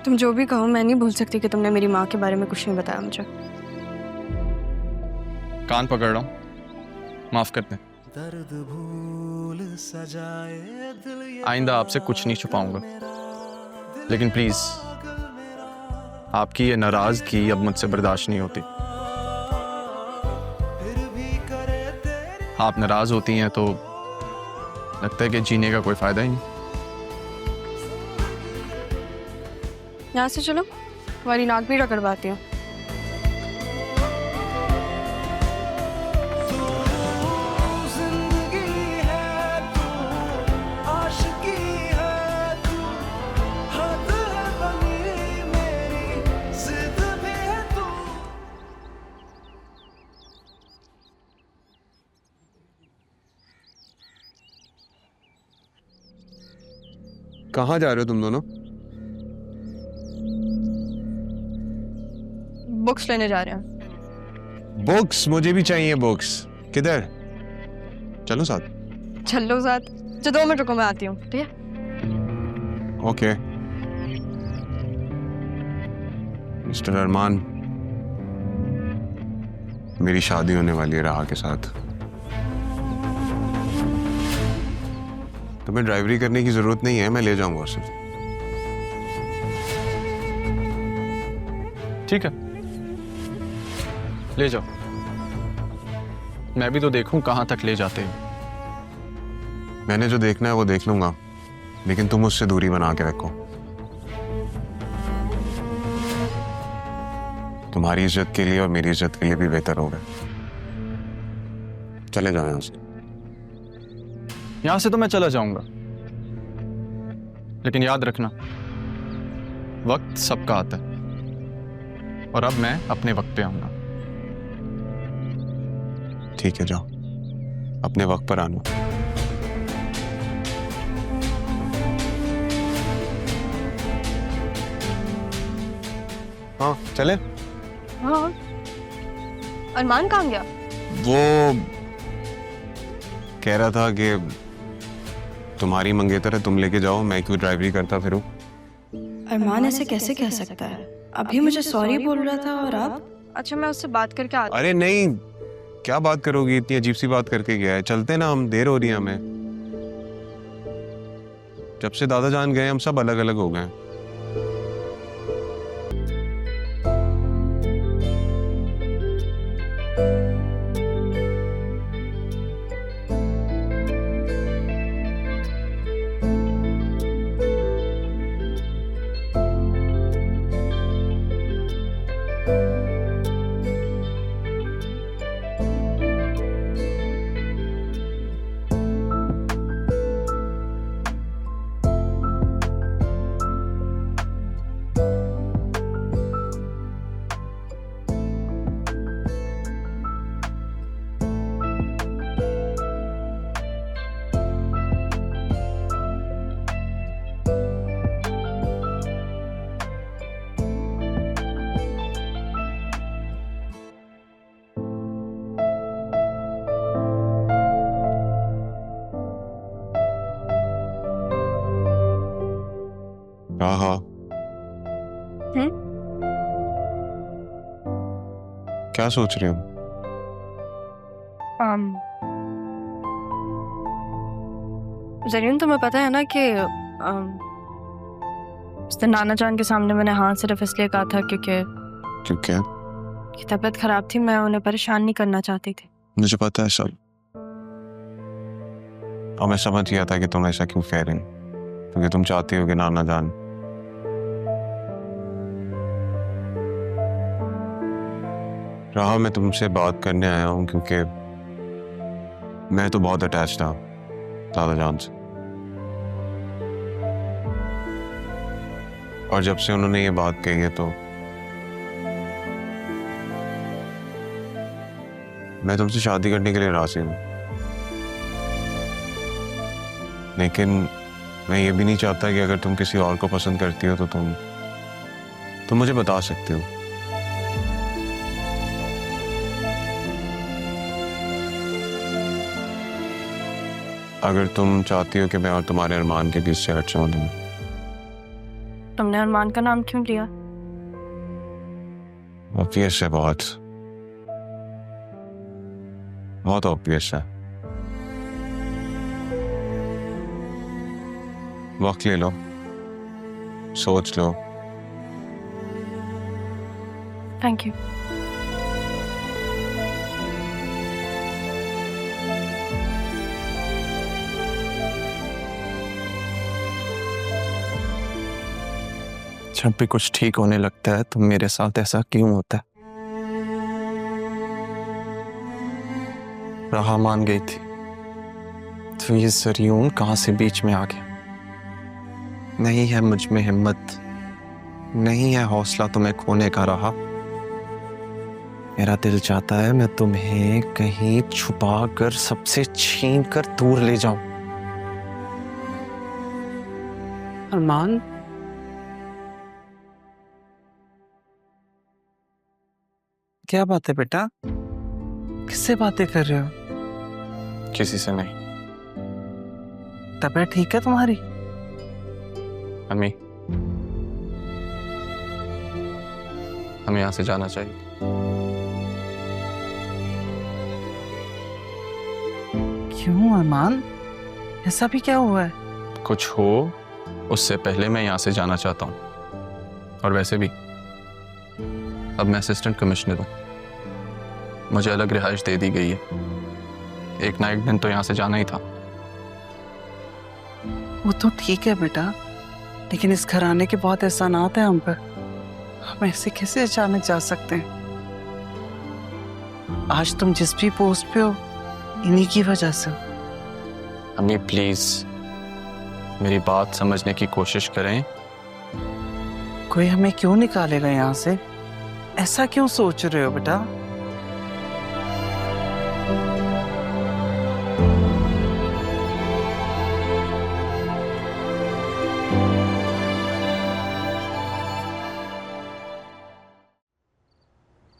तुम जो भी कहो, मैं नहीं भूल सकती कि तुमने मेरी माँ के बारे में कुछ नहीं बताया मुझे। कान पकड़ रहा हूँ, माफ कर दें। आइंदा आपसे कुछ नहीं छुपाऊंगा, लेकिन प्लीज आपकी ये नाराजगी अब मुझसे बर्दाश्त नहीं होती। आप नाराज होती हैं तो लगता है कि जीने का कोई फायदा ही नहीं। यहाँ से चलो, तुम्हारी नाक भी रगड़वाती हूँ। कहाँ जा रहे हो तुम दोनों? बुक्स लेने जा रहे हैं। बुक्स? मुझे भी चाहिए बुक्स। किधर? चलो साथ। चलो साथ। जो 2 मिनट रुको, मैं आती हूँ। ठीक है? ओके। मिस्टर अरमान, मेरी शादी होने वाली है राहा के साथ। तुम्हें ड्राइवरी करने की जरूरत नहीं है, मैं ले जाऊंगा उसे। ठीक है, ले जाओ। मैं भी तो देखूं कहां तक ले जाते हैं। मैंने जो देखना है वो देख लूंगा, लेकिन तुम उससे दूरी बना के रखो। तुम्हारी इज्जत के लिए और मेरी इज्जत के लिए भी बेहतर होगा। चले जाओ यहां से। यहां से तो मैं चला जाऊंगा, लेकिन याद रखना वक्त सबका आता है, और अब मैं अपने वक्त पे आऊंगा। ठीक है, जाओ, अपने वक्त पर आना। हाँ चले। हाँ। अरमान कहाँ गया? वो कह रहा था कि तुम्हारी मंगेतर है, तुम लेके जाओ, मैं क्यों ड्राइवरी करता फिरूं। अरमान ऐसे कैसे कह सकता है? अभी मुझे सॉरी बोल रहा था और अब? अच्छा, मैं उससे बात करके आती। अरे नहीं, क्या बात करोगी, इतनी अजीब सी बात करके गया है। चलते ना, हम देर हो रही है हमें। जब से दादा जान गए हम सब अलग अलग हो गए। हाँ। क्या सोच रहे हो? जरीन, तुम्हें पता है ना कि उस दिन नाना जान के सामने मैंने हाँ सिर्फ इसलिए कहा था क्योंकि तबीयत खराब थी। मैं उन्हें परेशान नहीं करना चाहती थी। मुझे पता है सब, और मैं समझ गया था कि तुम ऐसा क्यों कह रही, क्योंकि तुम चाहती हो कि नाना जान। राह, मैं तुमसे बात करने आया हूं क्योंकि मैं तो बहुत अटैच था दादा जान से, और जब से उन्होंने ये बात कही है तो मैं तुमसे शादी करने के लिए राजी हूं। लेकिन मैं ये भी नहीं चाहता कि अगर तुम किसी और को पसंद करती हो तो तुम मुझे बता सकते हो। अगर तुम चाहती हो कि मैं और तुम्हारे अरमान के बीच से हट जाऊं तुमने अरमान का नाम क्यों लिया? ऑब्वियस है, बहुत बहुत ऑब्वियस है। वक्त ले लो, सोच लो। Thank you. जब भी कुछ ठीक होने लगता है तो मेरे साथ ऐसा क्यों होता है? राह मान गई थी तो ये जरियून कहां से बीच में आ गया? नहीं है मुझ में हिम्मत, नहीं है हौसला तुम्हें खोने का रहा। मेरा दिल चाहता है मैं तुम्हें कहीं छुपा कर सबसे छीन कर दूर ले जाऊं। अरमान, क्या बात है बेटा? किससे बातें कर रहे हो? किसी से नहीं। तबीयत ठीक है तुम्हारी? अम्मी, हमें यहाँ से जाना चाहिए। क्यों अरमान, ऐसा भी क्या हुआ है? कुछ हो उससे पहले मैं यहाँ से जाना चाहता हूँ। और वैसे भी अब मैं असिस्टेंट कमिश्नर हूँ, मुझे अलग रिहाइश दे दी गई है। एक ना एक दिन तो यहाँ से जाना ही था। वो तो ठीक है बेटा, लेकिन इस घर आने के बहुत एहसानात है हम पर। हम ऐसे कैसे अचानक जा सकते हैं? आज तुम जिस भी पोस्ट पे हो इन्हीं की वजह से। अम्मी प्लीज मेरी बात समझने की कोशिश करें। कोई हमें क्यों निकालेगा यहाँ से? ऐसा क्यों सोच रहे हो बेटा?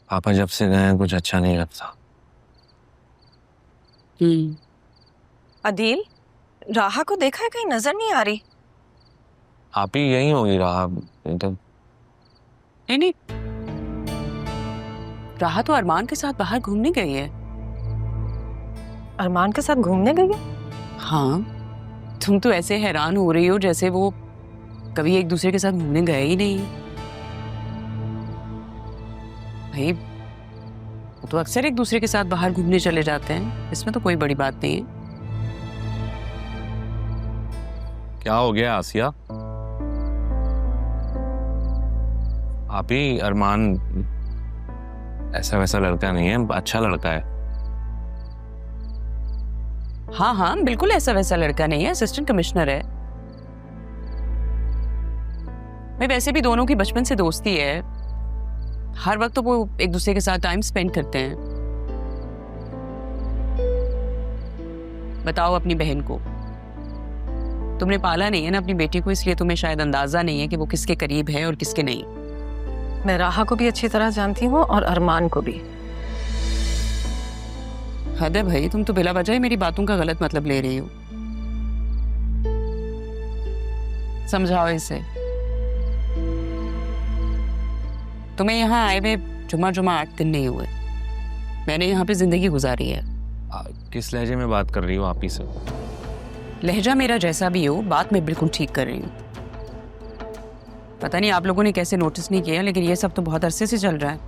पापा जब से गए हैं कुछ अच्छा नहीं लगता। अदील, राहा को देखा है? कहीं नजर नहीं आ रही। आप ही यही होगी राह एकदम। नहीं, राहा तो अरमान के साथ बाहर घूमने गई है। अरमान के साथ घूमने गई है? हाँ, तुम तो ऐसे हैरान हो रही हो जैसे वो कभी एक दूसरे के साथ घूमने गए ही नहीं। भाई वो तो अक्सर एक दूसरे के साथ बाहर घूमने चले जाते हैं, इसमें तो कोई बड़ी बात नहीं है। क्या हो गया आसिया? आप ही अरमान ऐसा वैसा लड़का नहीं है, अच्छा लड़का है। हाँ हाँ, बिल्कुल ऐसा वैसा लड़का नहीं है, असिस्टेंट कमिश्नर है। भाई वैसे भी दोनों की बचपन से दोस्ती है, हर वक्त तो वो एक दूसरे के साथ टाइम स्पेंड करते हैं। बताओ अपनी बहन को, तुमने पाला नहीं है ना अपनी बेटी को, इसलिए तुम्हें शायद अंदाजा नहीं है कि वो किसके करीब है और किसके नहीं। मैं राहा को भी अच्छी तरह जानती हूँ और अरमान को भी। हद है भाई, तुम तो बिला वजह मेरी बातों का गलत मतलब ले रही हो। समझाओ इसे। तुम्हें यहाँ आए हुए जुमा 8 दिन नहीं हुए, मैंने यहाँ पे जिंदगी गुजारी है। किस लहजे में बात कर रही हो आप ही से? लहजा मेरा जैसा भी हो, बात मैं बिल्कुल ठीक कर रही हूँ। पता नहीं आप लोगों ने कैसे नोटिस नहीं किया, लेकिन ये सब तो बहुत अरसे से चल रहा है।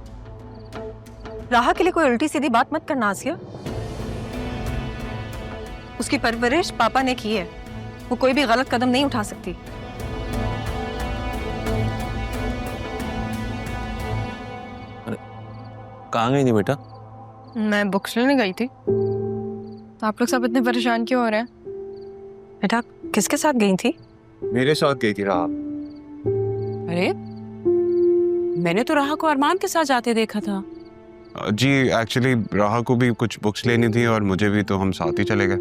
राहा के लिए कोई उल्टी सीधी बात मत करना आसिया। उसकी परवरिश पापा ने की है, वो कोई भी गलत कदम नहीं उठा सकती। कहाँ गई थी बेटा? मैं बुक्स लेने गई थी। आप लोग सब इतने परेशान क्यों हो रहे हैं? बेटा किसके साथ गई थी? मेरे साथ गई थी राह। अरे मैंने तो राहा को अरमान के साथ जाते देखा था। जी एक्चुअली राह को भी कुछ बुक्स लेनी थी और मुझे भी, तो हम साथ ही चले गए।